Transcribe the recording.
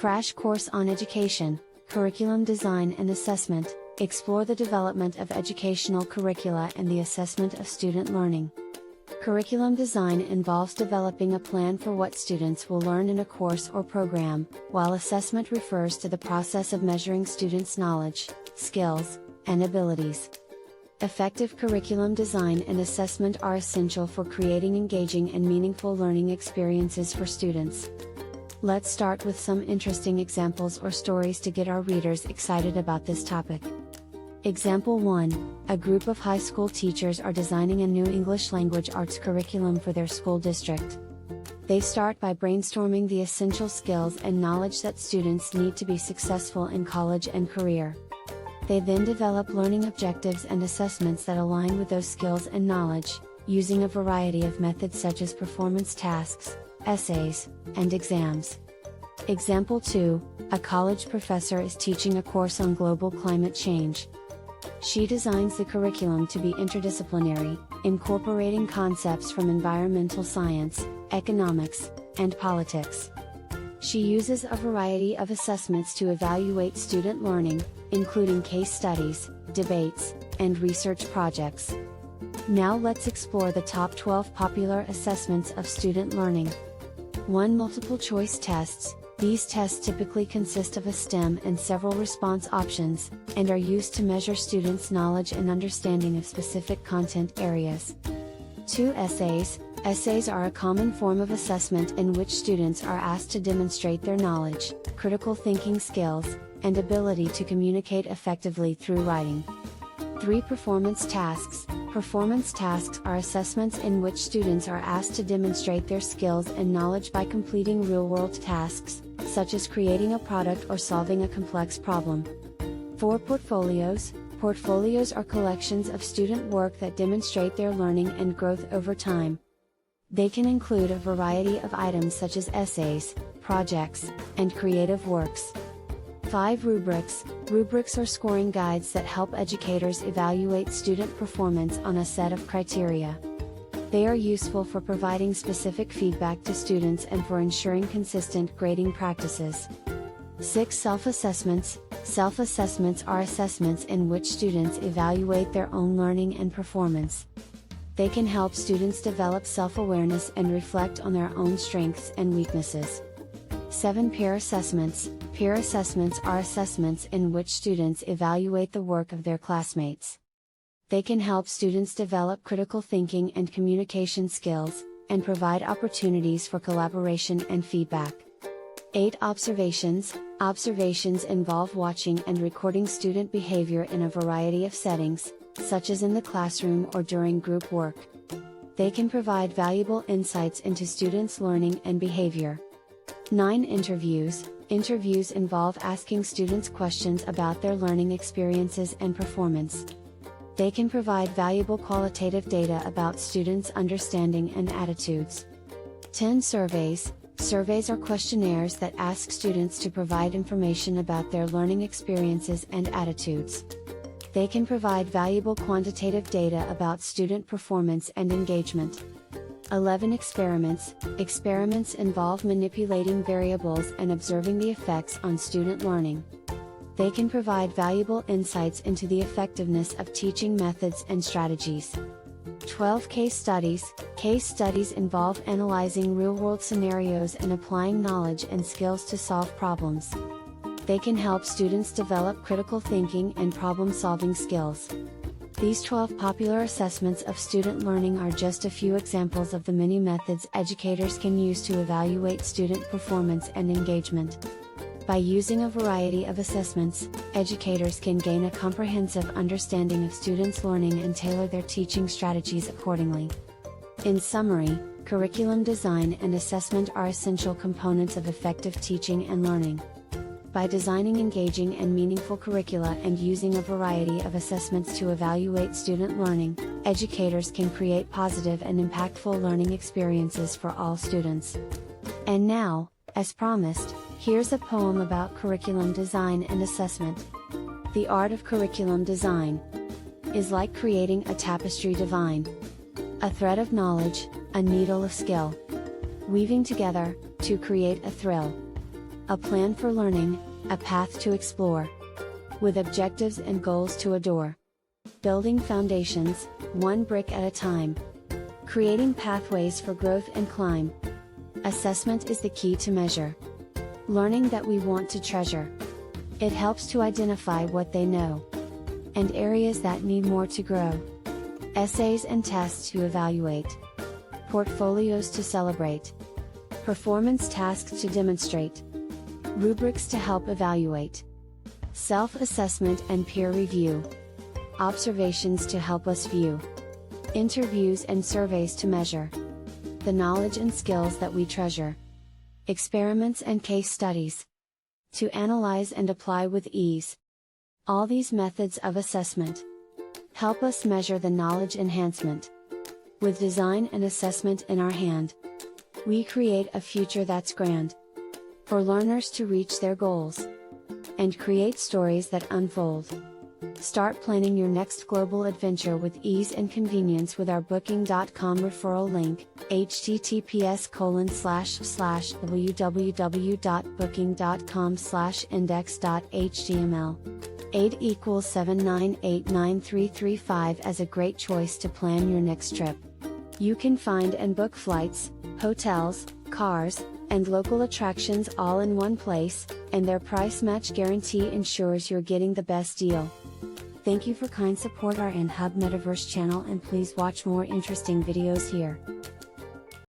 Crash Course on Education, Curriculum Design and Assessment. Explore the development of educational curricula and the assessment of student learning. Curriculum design involves developing a plan for what students will learn in a course or program, while assessment refers to the process of measuring students' knowledge, skills, and abilities. Effective curriculum design and assessment are essential for creating engaging and meaningful learning experiences for students. Let's start with some interesting examples or stories to get our readers excited about this topic. Example 1. A group of high school teachers are designing a new English language arts curriculum for their school district. They start by brainstorming the essential skills and knowledge that students need to be successful in college and career. They then develop learning objectives and assessments that align with those skills and knowledge, using a variety of methods such as performance tasks, essays, and exams. Example 2. A college professor is teaching a course on global climate change. She designs the curriculum to be interdisciplinary, incorporating concepts from environmental science, economics, and politics. She uses a variety of assessments to evaluate student learning, including case studies, debates, and research projects. Now let's explore the top 12 popular assessments of student learning. 1. Multiple choice tests. These tests typically consist of a STEM and several response options, and are used to measure students' knowledge and understanding of specific content areas. 2. Essays. Essays are a common form of assessment in which students are asked to demonstrate their knowledge, critical thinking skills, and ability to communicate effectively through writing. 3. Performance tasks. Performance tasks are assessments in which students are asked to demonstrate their skills and knowledge by completing real-world tasks, such as creating a product or solving a complex problem. 4. Portfolios. Portfolios are collections of student work that demonstrate their learning and growth over time. They can include a variety of items such as essays, projects, and creative works. 5. Rubrics. Rubrics are scoring guides that help educators evaluate student performance on a set of criteria. They are useful for providing specific feedback to students and for ensuring consistent grading practices. 6. Self-assessments. Self-assessments are assessments in which students evaluate their own learning and performance. They can help students develop self-awareness and reflect on their own strengths and weaknesses. 7. Peer assessments. Peer assessments are assessments in which students evaluate the work of their classmates. They can help students develop critical thinking and communication skills, and provide opportunities for collaboration and feedback. 8. Observations. Observations involve watching and recording student behavior in a variety of settings, such as in the classroom or during group work. They can provide valuable insights into students' learning and behavior. 9. Interviews. Interviews involve asking students questions about their learning experiences and performance. They can provide valuable qualitative data about students' understanding and attitudes. 10. Surveys. Surveys are questionnaires that ask students to provide information about their learning experiences and attitudes. They can provide valuable quantitative data about student performance and engagement. 11. Experiments. Experiments involve manipulating variables and observing the effects on student learning. They can provide valuable insights into the effectiveness of teaching methods and strategies. 12. Case studies. Case studies involve analyzing real-world scenarios and applying knowledge and skills to solve problems. They can help students develop critical thinking and problem-solving skills. These 12 popular assessments of student learning are just a few examples of the many methods educators can use to evaluate student performance and engagement. By using a variety of assessments, educators can gain a comprehensive understanding of students' learning and tailor their teaching strategies accordingly. In summary, curriculum design and assessment are essential components of effective teaching and learning. By designing engaging and meaningful curricula and using a variety of assessments to evaluate student learning, educators can create positive and impactful learning experiences for all students. And now, as promised, here's a poem about curriculum design and assessment. The art of curriculum design is like creating a tapestry divine. A thread of knowledge, a needle of skill, weaving together, to create a thrill. a plan for learning, a path to explore. With objectives and goals to adore. Building foundations, one brick at a time. Creating pathways for growth and climb. Assessment is the key to measure. Learning that we want to treasure. It helps to identify what they know. And areas that need more to grow. Essays and tests to evaluate. Portfolios to celebrate. Performance tasks to demonstrate. Rubrics to help evaluate. Self-assessment and peer review. Observations to help us view. Interviews and surveys to measure the knowledge and skills that we treasure. Experiments and case studies to analyze and apply with ease. All these methods of assessment help us measure the knowledge enhancement. With design and assessment in our hand, we create a future that's grand for learners to reach their goals and create stories that unfold. Start planning your next global adventure with ease and convenience with our Booking.com referral link, https://www.booking.com/index.html. 8 = 7989335 as a great choice to plan your next trip. You can find and book flights, hotels, cars, and local attractions all in one place, and their price match guarantee ensures you're getting the best deal. Thank you for kind support our and Hub Metaverse channel, and please watch more interesting videos here.